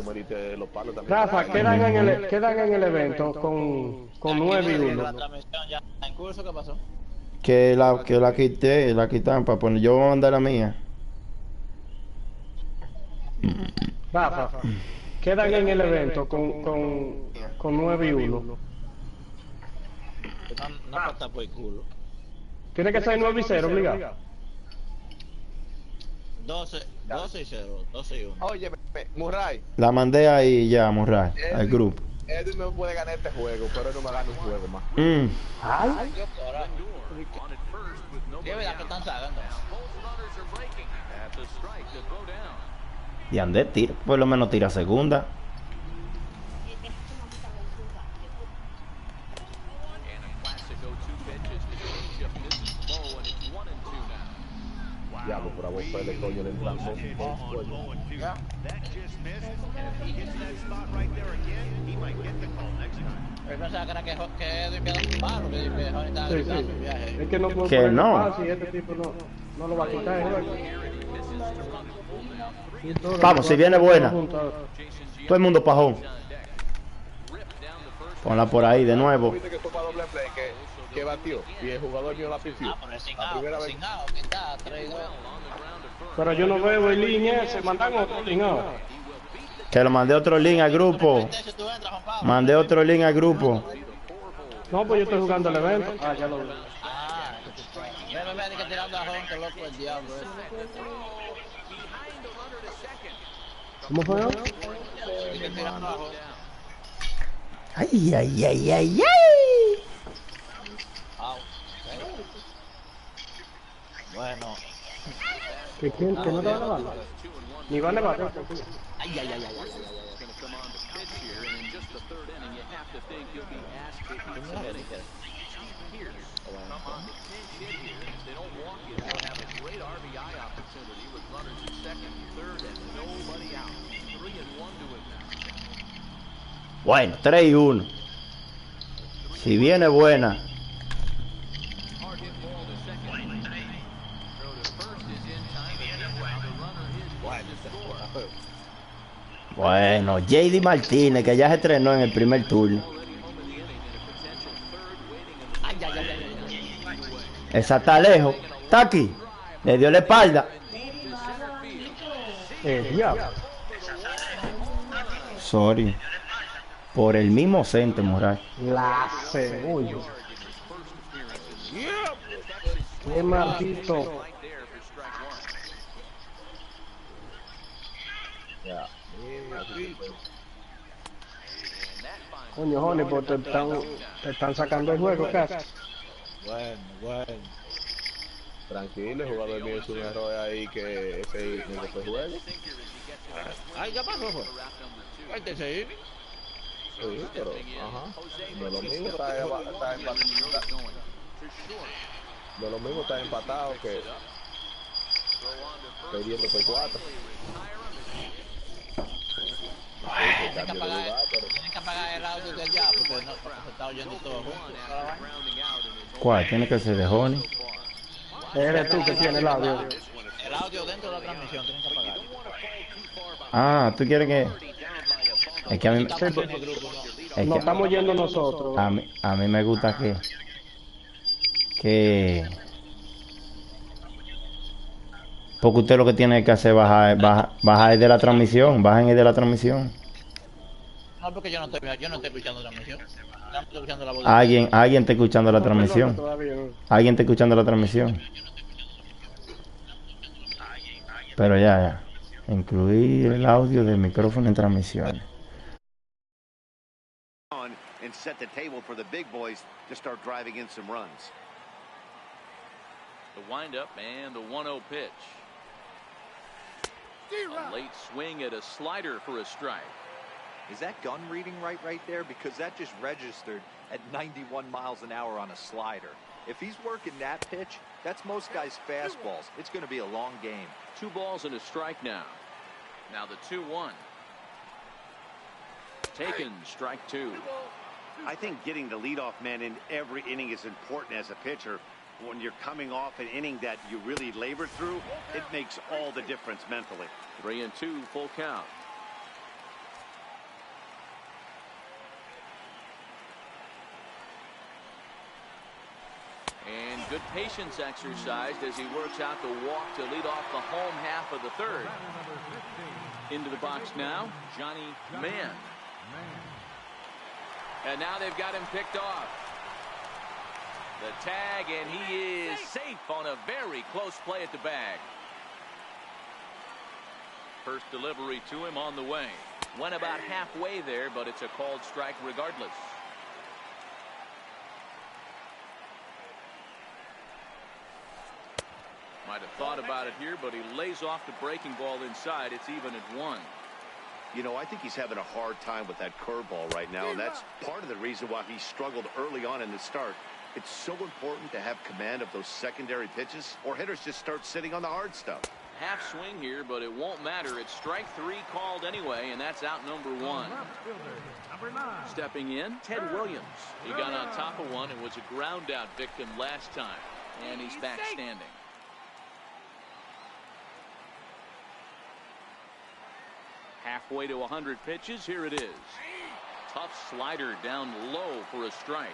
me diste los palos también. Rafa, quedan en el evento con 9 y 1. La transmisión ya en curso, ¿qué pasó? Que la quité, la quitan para poner. Yo voy a mandar la mía. Rafa, quedan en el evento con 9 y 1. No pasa por el culo. Tiene que ser 9 y 0, obligado. 12 y 0, 12 y 1. Oye, Murray. La mandé ahí ya, Murray, al grupo. Edwin me puede ganar este juego, pero él no me gana un juego más. Ay. ¿Qué verdad que están sacando? Y Andé tira, por lo menos tira segunda. Diablo, por vos le coño le entran dos. Pero no sabía que Edwin quedó un palo, que estaba gritando el viaje. Es que no puedo Que poner no. más si este tipo no lo va a quitar. Vamos, si viene buena. Todo el mundo pajón. Ponla por ahí de nuevo. Viste que fue para doble play, que batió y el jugador mío la pifió. Pero es sin out, que está 3-2. Pero yo no veo el link ese, mandan otro link ahora. Que lo mandé otro link al grupo. Mandé otro link al grupo. No, pues yo estoy jugando el evento. Ah, ya lo vi. Ve que tirando a Ron, que loco el diablo. ¿Cómo fue? Que tirando a Ron. Ay, ay, ay, ay, ay. Bueno. ¿Que quién? ¿Que no te va a levantar? Ni va a levantar. Ay. Bueno, 3 y 1. Si viene buena. Bueno, JD Martínez, que ya se estrenó en el primer turno. Esa está lejos. Está aquí. Le dio la espalda. Diablo. Sorry. Por el mismo centro, Moral. La cebolla. Qué maldito. Coño, Johnny, pues te están sacando el juego casi. Bueno. Tranquilo, el jugador mío hizo un error ahí que ese no fue juego. Ay, ¿qué pasó? Este se iba. Sí, pero, no lo mismo está empatado. No lo mismo está empatado que perdiendo P4. Tienen que apagar el audio de allá porque no se está oyendo todo junto. ¿Cuál? Tiene que ser de Johnny. Eres tú que tienes el audio. El audio dentro de la transmisión tienen que apagarlo. Ah, ¿tú quieres que...? Es que a mí... Nos estamos yendo nosotros. A mí me gusta porque usted lo que tiene que hacer es bajar de la transmisión. Bajen de la transmisión. No, porque yo no estoy escuchando la transmisión. No estoy escuchando la voz. Alguien está escuchando la transmisión. Alguien está escuchando la transmisión. Pero ya. Incluir el audio del micrófono en transmisión. And set the table for the big boys to start driving in some runs. The windup and the 1-0 pitch. A late swing at a slider for a strike. Is that gun reading right there? Because that just registered at 91 miles an hour on a slider. If he's working that pitch, that's most guys' fastballs. It's going to be a long game. 2 balls and a strike now. Now the 2-1. Taken, strike 2. I think getting the leadoff man in every inning is important as a pitcher. When you're coming off an inning that you really labored through, it makes all the difference mentally. 3-2, full count. Good patience exercised as he works out the walk to lead off the home half of the third. Into the box now, Johnny Mann. And now they've got him picked off. The tag, and he is safe on a very close play at the bag. First delivery to him on the way. Went about halfway there, but it's a called strike regardless. Might have thought about it here, but he lays off the breaking ball inside. It's even at 1. You know, I think he's having a hard time with that curveball right now, and that's part of the reason why he struggled early on in the start. It's so important to have command of those secondary pitches, or hitters just start sitting on the hard stuff. Half swing here, but it won't matter. It's strike 3 called anyway, and that's out number 1. Stepping in, Ted Williams. He got on top of one and was a ground out victim last time, and he's back standing. Halfway to 100 pitches. Here it is. Tough slider down low for a strike.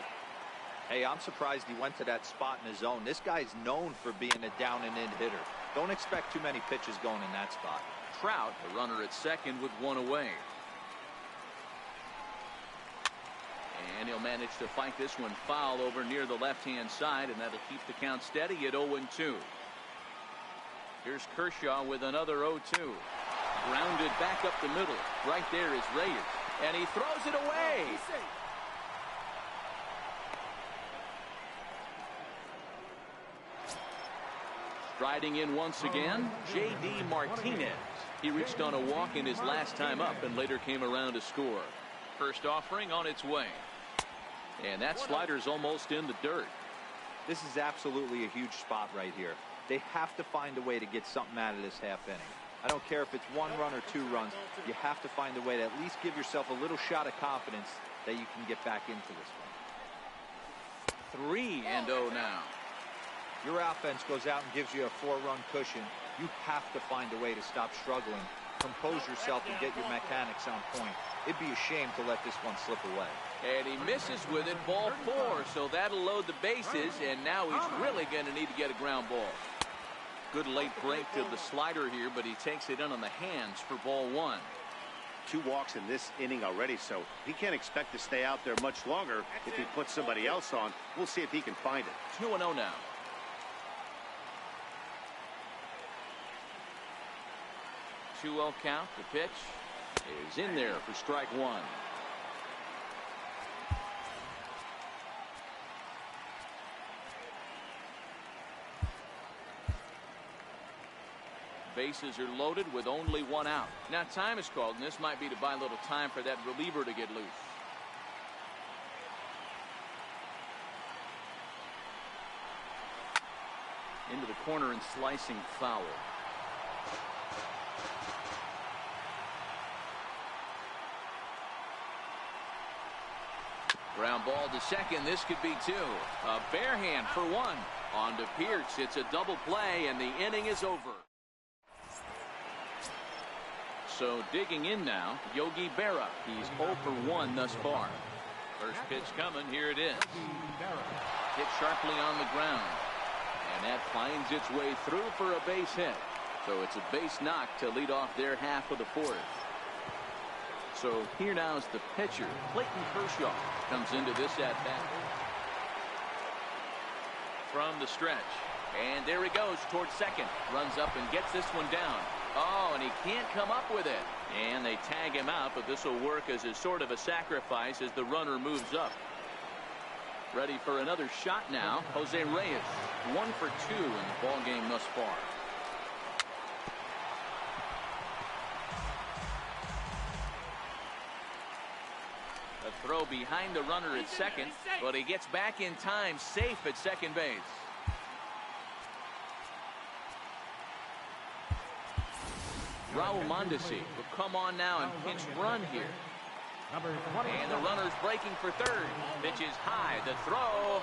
Hey, I'm surprised he went to that spot in his zone. This guy's known for being a down and in hitter. Don't expect too many pitches going in that spot. Trout, the runner at second with 1 away. And he'll manage to fight this one foul over near the left-hand side, and that'll keep the count steady at 0-2. Here's Kershaw with another 0-2. Grounded back up the middle. Right there is Reyes. And he throws it away. Striding in once again, J.D. Martinez. He reached on a walk in his last time up and later came around to score. First offering on its way. And that slider's almost in the dirt. This is absolutely a huge spot right here. They have to find a way to get something out of this half inning. I don't care if it's 1 run or 2 runs. You have to find a way to at least give yourself a little shot of confidence that you can get back into this one. 3-0 now. Your offense goes out and gives you a 4-run cushion. You have to find a way to stop struggling. Compose yourself and get your mechanics on point. It'd be a shame to let this one slip away. And he misses with it, ball 4, so that'll load the bases, and now he's really going to need to get a ground ball. Good late break to the slider here, but he takes it in on the hands for ball 1. 2 walks in this inning already, so he can't expect to stay out there much longer if he puts somebody else on. We'll see if he can find it. 2-0 now. Two-0 count. The pitch is in there for strike 1. Bases are loaded with only 1 out. Now time is called, and this might be to buy a little time for that reliever to get loose. Into the corner and slicing foul. Ground ball to second. This could be 2. A bare hand for 1. On to Pierce. It's a double play, and the inning is over. So digging in now, Yogi Berra. He's 0 for 1 thus far. First pitch coming. Here it is. Hit sharply on the ground. And that finds its way through for a base hit. So it's a base knock to lead off their half of the 4th. So here now is the pitcher, Clayton Kershaw, comes into this at-bat. From the stretch. And there he goes towards second. Runs up and gets this one down. Oh, and he can't come up with it. And they tag him out, but this will work as a sort of a sacrifice as the runner moves up. Ready for another shot now, Jose Reyes. 1 for 2 in the ball game thus far. A throw behind the runner at second, but he gets back in time, safe at second base. Raul Mondesi will come on now and pinch run here. And the runner's breaking for third. Pitch is high. The throw.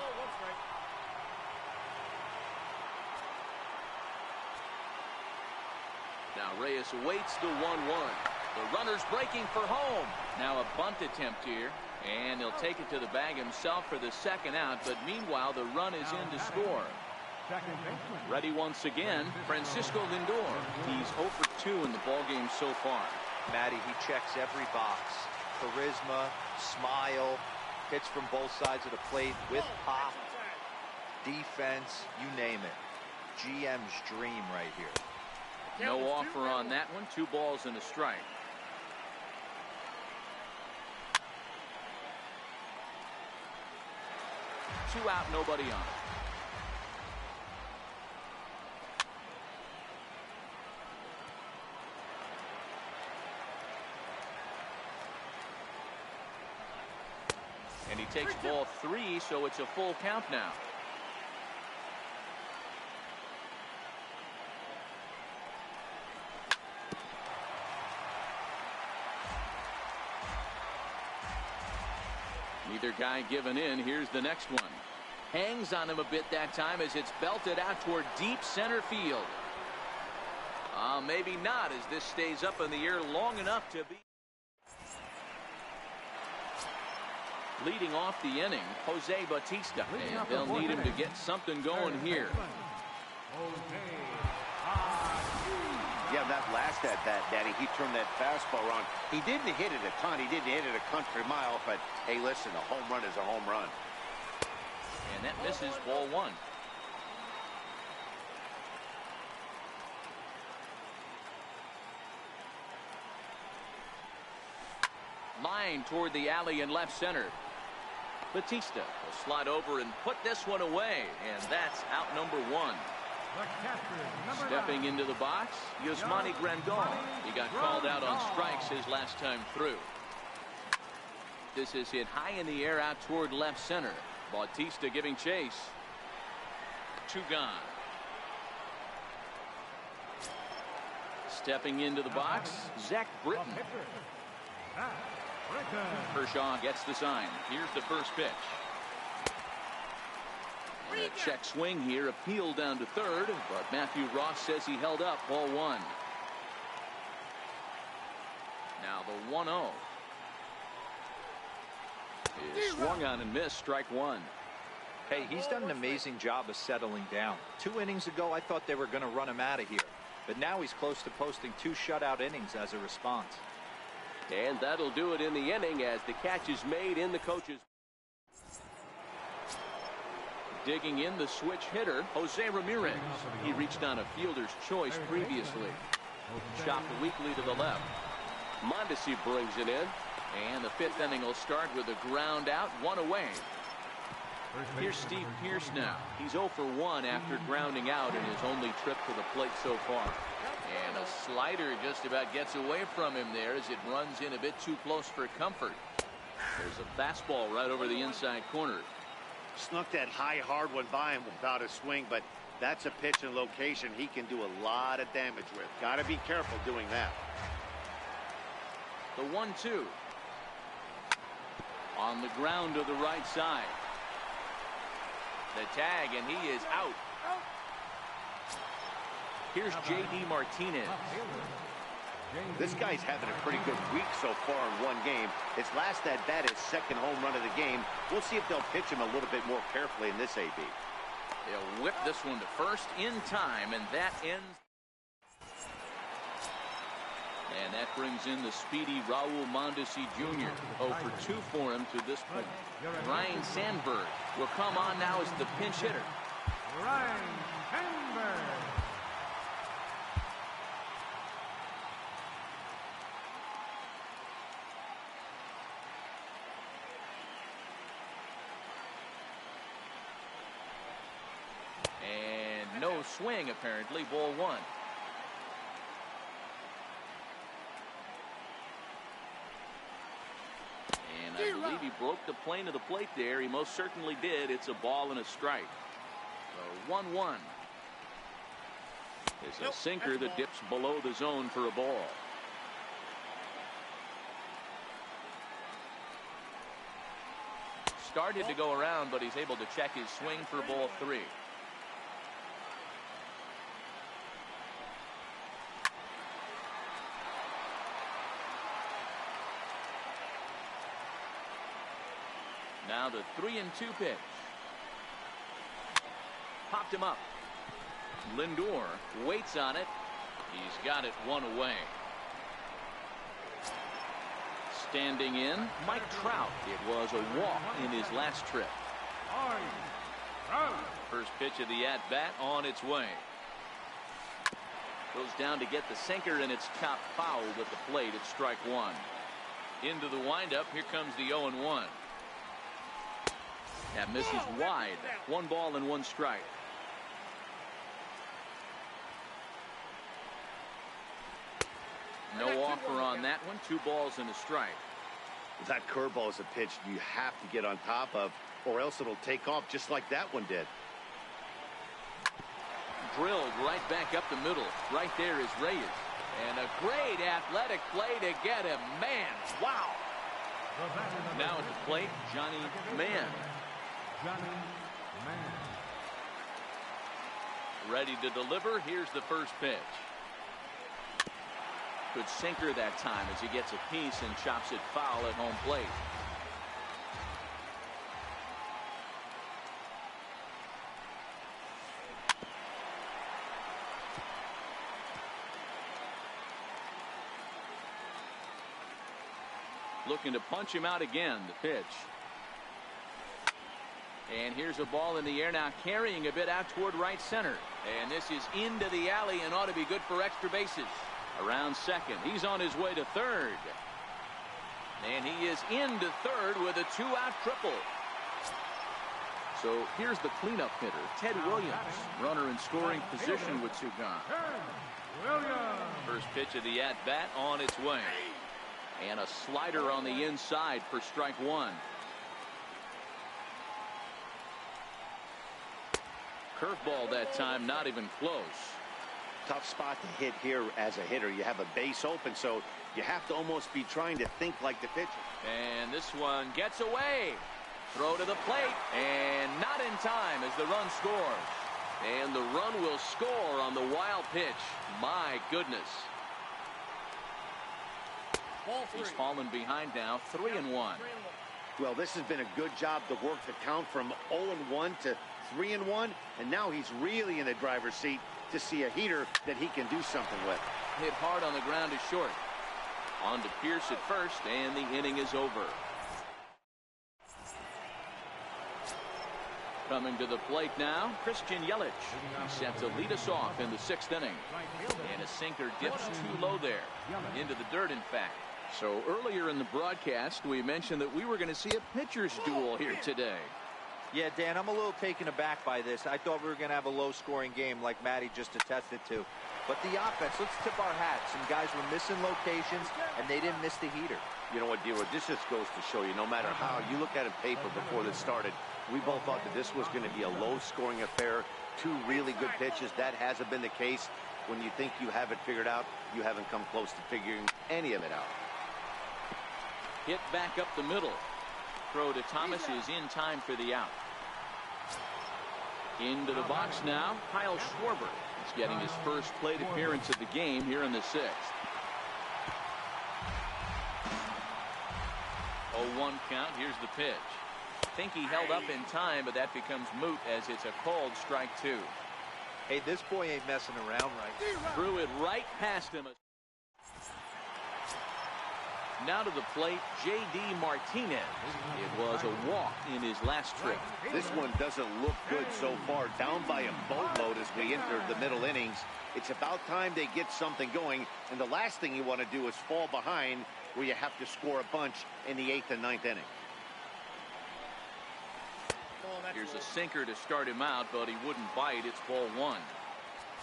Now Reyes waits the 1-1. The runner's breaking for home. Now a bunt attempt here. And he'll take it to the bag himself for the second out, but meanwhile the run is in to score. Ready once again, Francisco Lindor. He's 0 for 2 in the ballgame so far. Matty, he checks every box. Charisma, smile, hits from both sides of the plate with pop, defense, you name it. GM's dream right here. No offer on that one. 2 balls and a strike. Two out, nobody on. And he takes ball 3, so it's a full count now. Neither guy giving in. Here's the next one. Hangs on him a bit that time as it's belted out toward deep center field. Maybe not, as this stays up in the air long enough to be. Leading off the inning, Jose Bautista. And they'll need him to get something going here. Yeah, that last at bat, Daddy, he turned that fastball around. He didn't hit it a ton. He didn't hit it a country mile, but hey, listen, a home run is a home run. And that misses, ball 1. Line toward the alley in left center. Batista will slide over and put this one away, and that's out number 1. Stepping into the box, Yasmani Grandal. He got called out on strikes his last time through. This is hit high in the air out toward left center. Bautista giving chase. 2 gone. Stepping into the box, Zach Britton. Kershaw gets the sign. Here's the first pitch. And a check swing here, appealed down to third, but Matthew Ross says he held up, ball 1. Now the 1-0. Is swung on and missed, strike 1. Hey, he's done an amazing job of settling down. 2 innings ago, I thought they were going to run him out of here. But now he's close to posting 2 shutout innings as a response. And that'll do it in the inning as the catch is made in the coach's. Digging in the switch hitter, Jose Ramirez. He reached on a fielder's choice previously. Chopped weakly to the left. Mondesi brings it in. And the 5th inning will start with a ground out, 1 away. Here's Steve Pearce now. He's 0 for 1 after grounding out in his only trip to the plate so far. And a slider just about gets away from him there as it runs in a bit too close for comfort. There's a fastball right over the inside corner. Snuck that high, hard one by him without a swing, but that's a pitch and location he can do a lot of damage with. Got to be careful doing that. The 1-2. On the ground to the right side. The tag, and he is out. Here's J.D. Martinez. This guy's having a pretty good week so far in 1 game. His last at bat is 2nd home run of the game. We'll see if they'll pitch him a little bit more carefully in this AB. They'll whip this one to first in time, and that ends. And that brings in the speedy Raul Mondesi Jr. 0 for 2 for him to this point. Ryan Sandberg will come on now as the pinch hitter. Ryan Sandberg. And no swing, apparently, ball 1. And I believe he broke the plane of the plate there. He most certainly did. It's a ball and a strike. So 1-1. It's a sinker that dips below the zone for a ball. Started to go around, but he's able to check his swing for ball 3. Now the 3-2 pitch. Popped him up. Lindor waits on it. He's got it one away. Standing in, Mike Trout. It was a walk in his last trip. First pitch of the at-bat on its way. Goes down to get the sinker, and it's chopped foul at the plate at strike one. Into the windup. Here comes the 0-1. That misses wide. 1 ball and 1 strike. No offer on that one. 2 balls and a strike. That curveball is a pitch you have to get on top of, or else it'll take off just like that one did. Drilled right back up the middle. Right there is Reyes. And a great athletic play to get him. Man, wow. Now at the plate, Johnny Mann. Ready to deliver. Here's the first pitch. Good sinker that time as he gets a piece and chops it foul at home plate. Looking to punch him out again. The pitch. And here's a ball in the air now, carrying a bit out toward right center. And this is into the alley and ought to be good for extra bases. Around second. He's on his way to third. And he is into third with a 2-out triple. So here's the cleanup hitter, Ted Williams. Runner in scoring position with 2 gone. First pitch of the at-bat on its way. And a slider on the inside for strike one. Curveball that time, not even close. Tough spot to hit here as a hitter. You have a base open, so you have to almost be trying to think like the pitcher. And this one gets away. Throw to the plate, and not in time as the run scores. And the run will score on the wild pitch. My goodness. He's fallen behind now, 3-1. Well, this has been a good job to work the count from 0-1 to 3-1, and now he's really in the driver's seat to see a heater that he can do something with. Hit hard on the ground to short. On to Pierce at first, and the inning is over. Coming to the plate now, Christian Yelich. He's set to lead us off in the 6th inning. And a sinker dips too low there. Into the dirt, in fact. So earlier in the broadcast, we mentioned that we were going to see a pitcher's duel here today. Yeah, Dan, I'm a little taken aback by this. I thought we were going to have a low-scoring game like Matty just attested to. But the offense, let's tip our hats. Some guys were missing locations, and they didn't miss the heater. You know what, D-Roy, this just goes to show you, no matter how you look at it paper before this started, we both thought that this was going to be a low-scoring affair. 2 really good pitches. That hasn't been the case. When you think you have it figured out, you haven't come close to figuring any of it out. Hit back up the middle. Throw to Thomas is in time for the out. Into the box now, Kyle Schwarber. He's getting his first plate appearance of the game here in the 6th. 0-1 count. Here's the pitch. Think he held up in time, but that becomes moot as it's a called strike 2. Hey, this boy ain't messing around right. Threw it right past him. Now to the plate, J.D. Martinez. It was a walk in his last trip. This one doesn't look good so far. Down by a boatload as we enter the middle innings. It's about time they get something going. And the last thing you want to do is fall behind where you have to score a bunch in the 8th and 9th inning. Here's a sinker to start him out, but he wouldn't bite. It's ball 1.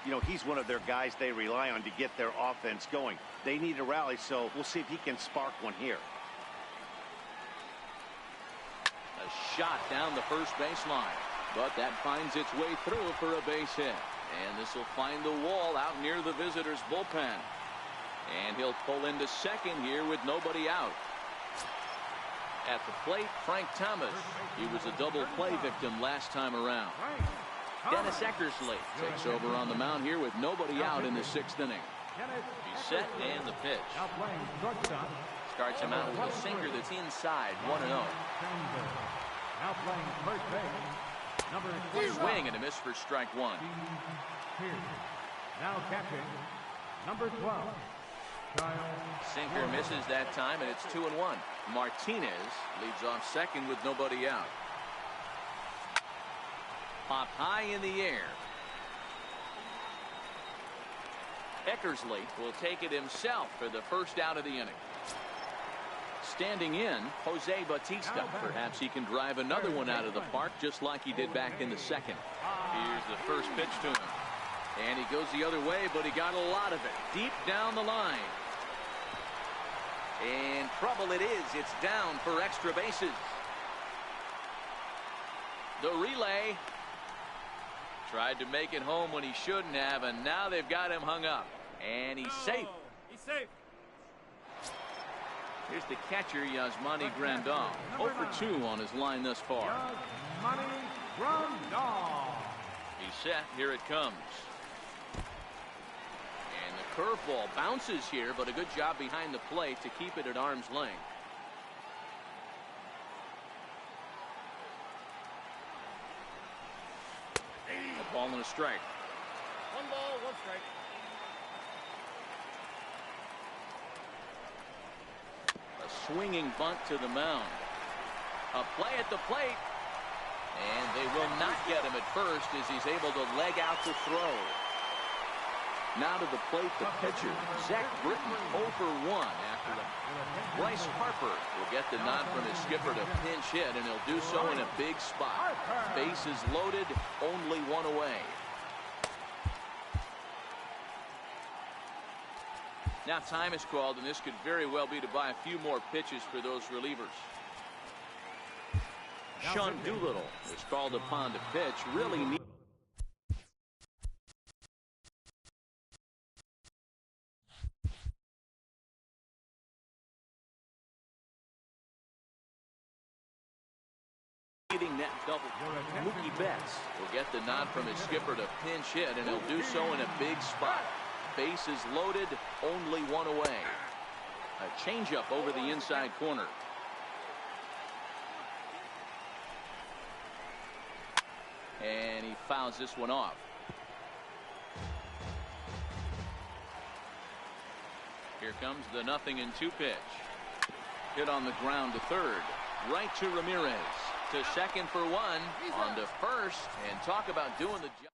You know, he's one of their guys they rely on to get their offense going. They need a rally, so we'll see if he can spark one here. A shot down the first baseline, but that finds its way through for a base hit. And this will find the wall out near the visitors' bullpen. And he'll pull into second here with nobody out. At the plate, Frank Thomas. He was a double play victim last time around. Dennis Eckersley takes over on the mound here with nobody out in the 6th inning. He's set, and the pitch. Starts him out with a sinker that's inside, 1-0. Now playing first base, number 21. Swing and a miss for strike one. Now catching, number 12. Sinker misses that time, and it's 2-1. Martinez leads off second with nobody out. Popped high in the air. Eckersley will take it himself for the first out of the inning. Standing in, Jose Bautista. Perhaps he can drive another one out of the park just like he did back in the second. Here's the first pitch to him. And he goes the other way, but he got a lot of it deep down the line. And trouble it is. It's down for extra bases. The relay tried to make it home when he shouldn't have, and now they've got him hung up. And he's safe. He's safe. Here's the catcher, Yasmani Grandal. 0 for 2 on his line thus far. Yasmani Grandal. He's set. Here it comes. And the curveball bounces here, but a good job behind the plate to keep it at arm's length. A ball and a strike. 1 ball, 1 strike. A swinging bunt to the mound. A play at the plate. And they will not get him at first as he's able to leg out to throw. Now to the plate, the pitcher, Zach Britton, 0 for 1 after the Bryce Harper will get the nod from his skipper to pinch hit, and he'll do so in a big spot. Bases loaded, only 1 away. Now time is called, and this could very well be to buy a few more pitches for those relievers. Sean Doolittle is called upon to pitch. Really neat. That double. Mookie Betts will get the nod from his skipper to pinch hit, and he'll do so in a big spot. Bases loaded, only 1 away. A changeup over the inside corner. And he fouls this one off. Here comes the 0-2 pitch. Hit on the ground to third. Right to Ramirez. To second for 1. On to first. And talk about doing the job.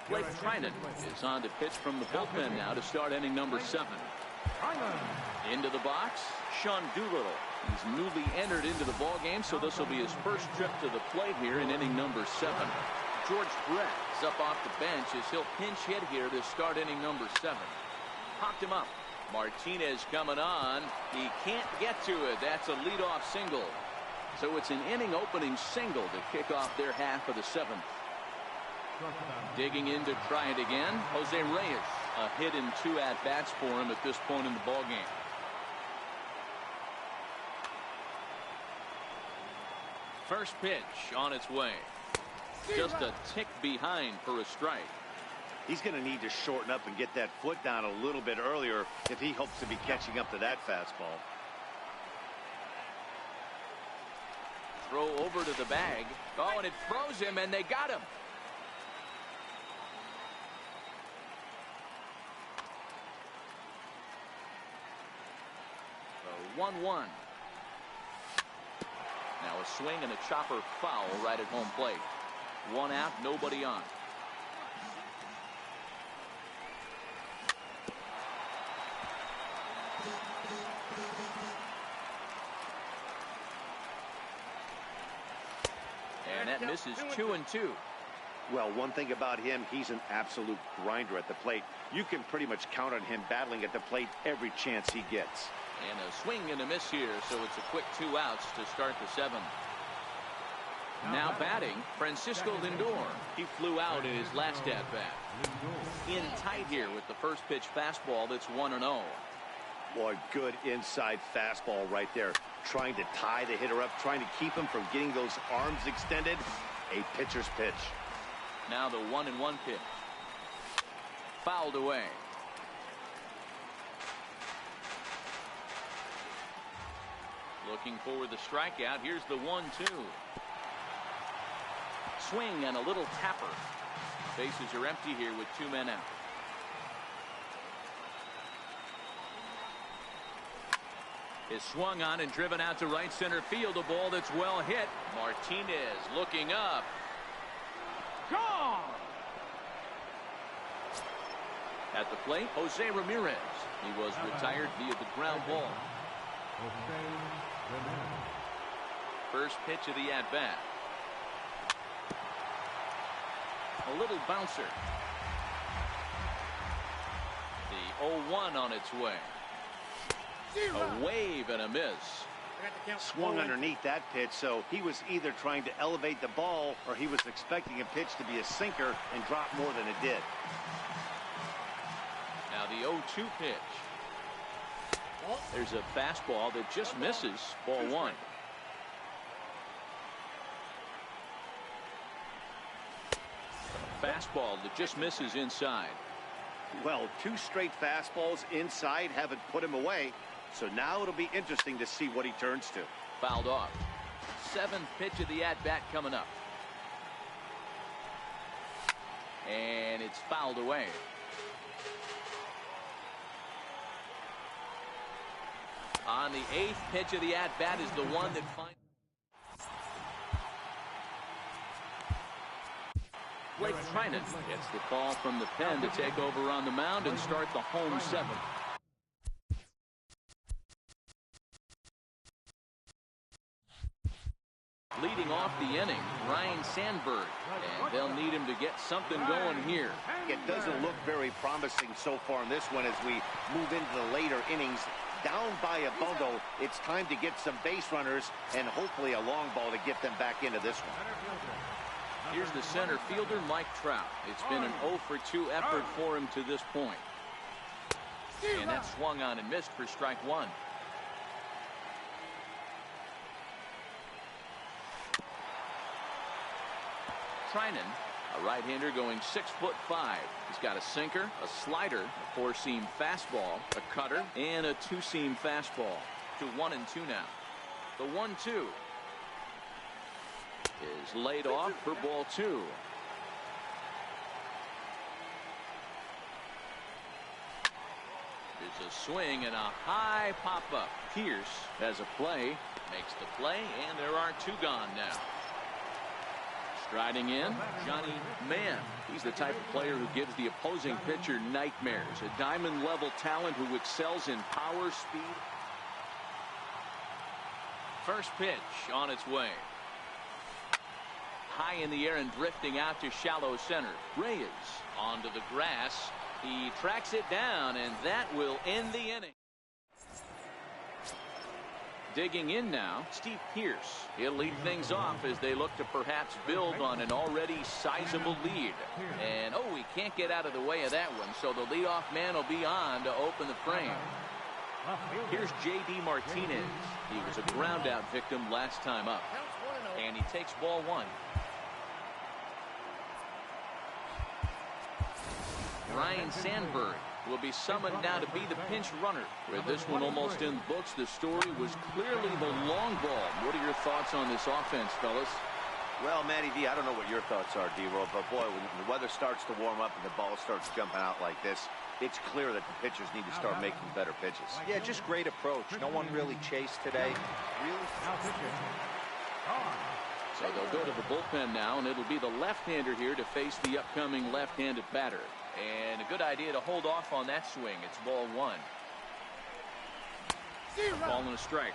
Blake Trinan is on to pitch from the bullpen now to start inning number 7. Into the box, Sean Doolittle. He's newly entered into the ball game, so this will be his first trip to the plate here in inning number 7. George Brett is up off the bench as he'll pinch hit here to start inning number 7. Popped him up. Martinez coming on. He can't get to it. That's a leadoff single. So it's an inning opening single to kick off their half of the 7th. Digging in to try it again, Jose Reyes. A hit in 2 at-bats for him at this point in the ball game. First pitch on its way. Just a tick behind for a strike. He's going to need to shorten up and get that foot down a little bit earlier if he hopes to be catching up to that fastball. Throw over to the bag. Oh, and it froze him, and they got him. So 1-1. Now a swing and a chopper foul right at home plate. 1 out, nobody on. And that misses 2-2. Well, one thing about him, he's an absolute grinder at the plate. You can pretty much count on him battling at the plate every chance he gets. And a swing and a miss here, so it's a quick 2 outs to start the 7th. Now batting, Francisco Lindor. He flew out in his last at-bat. In tight here with the first pitch fastball that's 1-0. Boy, good inside fastball right there. Trying to tie the hitter up, trying to keep him from getting those arms extended. A pitcher's pitch. Now the 1-1 pitch. Fouled away. Looking for the strikeout. Here's the 1-2. Swing and a little tapper. Bases are empty here with 2 men out. Is swung on and driven out to right center field. A ball that's well hit. Martinez looking up. Gone! At the plate, Jose Ramirez. He was retired via the ground ball. First pitch of the at-bat. A little bouncer. The 0-1 on its way. A wave and a miss. Swung underneath that pitch, so he was either trying to elevate the ball or he was expecting a pitch to be a sinker and drop more than it did. Now the 0-2 pitch. There's a fastball that just misses. Ball 1. Fastball that just misses inside. Well, 2 straight fastballs inside haven't put him away. So now it'll be interesting to see what he turns to. Fouled off. 7th pitch of the at-bat coming up. And it's fouled away. On the 8th pitch of the at-bat is the one that finds. Blake Trinan gets the call from the pen to take over on the mound and start the home 7th. Leading off the inning, Ryan Sandberg, and they'll need him to get something going here. It doesn't look very promising so far in this one as we move into the later innings. Down by a bundle, it's time to get some base runners and hopefully a long ball to get them back into this one. Here's the center fielder, Mike Trout. It's been an 0-for-2 effort for him to this point. And that swung on and missed for strike 1. Trinan, a right-hander going 6'5". He's got a sinker, a slider, a 4-seam fastball, a cutter, and a 2-seam fastball. To 1-2 now. The 1-2 is laid off for ball 2. There's a swing and a high pop-up. Pierce has a play, makes the play, and there are 2 gone now. Striding in, Johnny Mann. He's the type of player who gives the opposing pitcher nightmares. A diamond-level talent who excels in power, speed. First pitch on its way. High in the air and drifting out to shallow center. Reyes onto the grass. He tracks it down, and that will end the inning. Digging in now, Steve Pierce. He'll lead things off as they look to perhaps build on an already sizable lead. And, oh, he can't get out of the way of that one, so the leadoff man will be on to open the frame. Here's J.D. Martinez. He was a ground-out victim last time up. And he takes ball 1. Ryan Sandberg will be summoned now to be the pinch runner. With this one almost in the books, the story was clearly the long ball. What are your thoughts on this offense, fellas? Well, Matty D, I don't know what your thoughts are, D-Roll, but boy, when the weather starts to warm up and the ball starts jumping out like this, it's clear that the pitchers need to start making better pitches. Yeah, just great approach. No one really chased today. So they'll go to the bullpen now, and it'll be the left-hander here to face the upcoming left-handed batter. And a good idea to hold off on that swing. It's ball 1. Ball and a strike.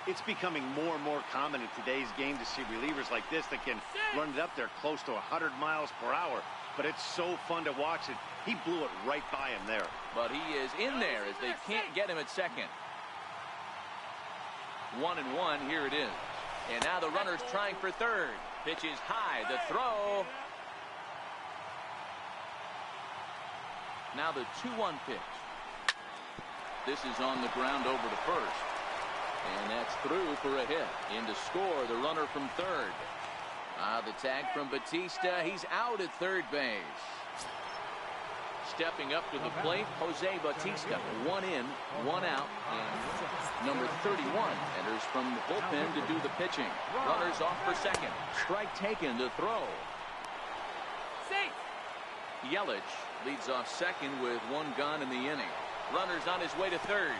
It's becoming more and more common in today's game to see relievers like this that can run it up there close to 100 miles per hour. But it's so fun to watch it. He blew it right by him there. But he is in there as they can't get him at second. 1-1, here it is. And now the runner's trying for third. Pitch is high, the throw. Now the 2-1 pitch. This is on the ground over to first. And that's through for a hit. In to score, the runner from third. The tag from Batista. He's out at third base. Stepping up to the plate, Jose Bautista. 1 in, 1 out. And number 31 enters from the bullpen to do the pitching. Runners off for second. Strike taken to throw. Safe. Yelich leads off second with 1 gone in the inning. Runners on his way to third.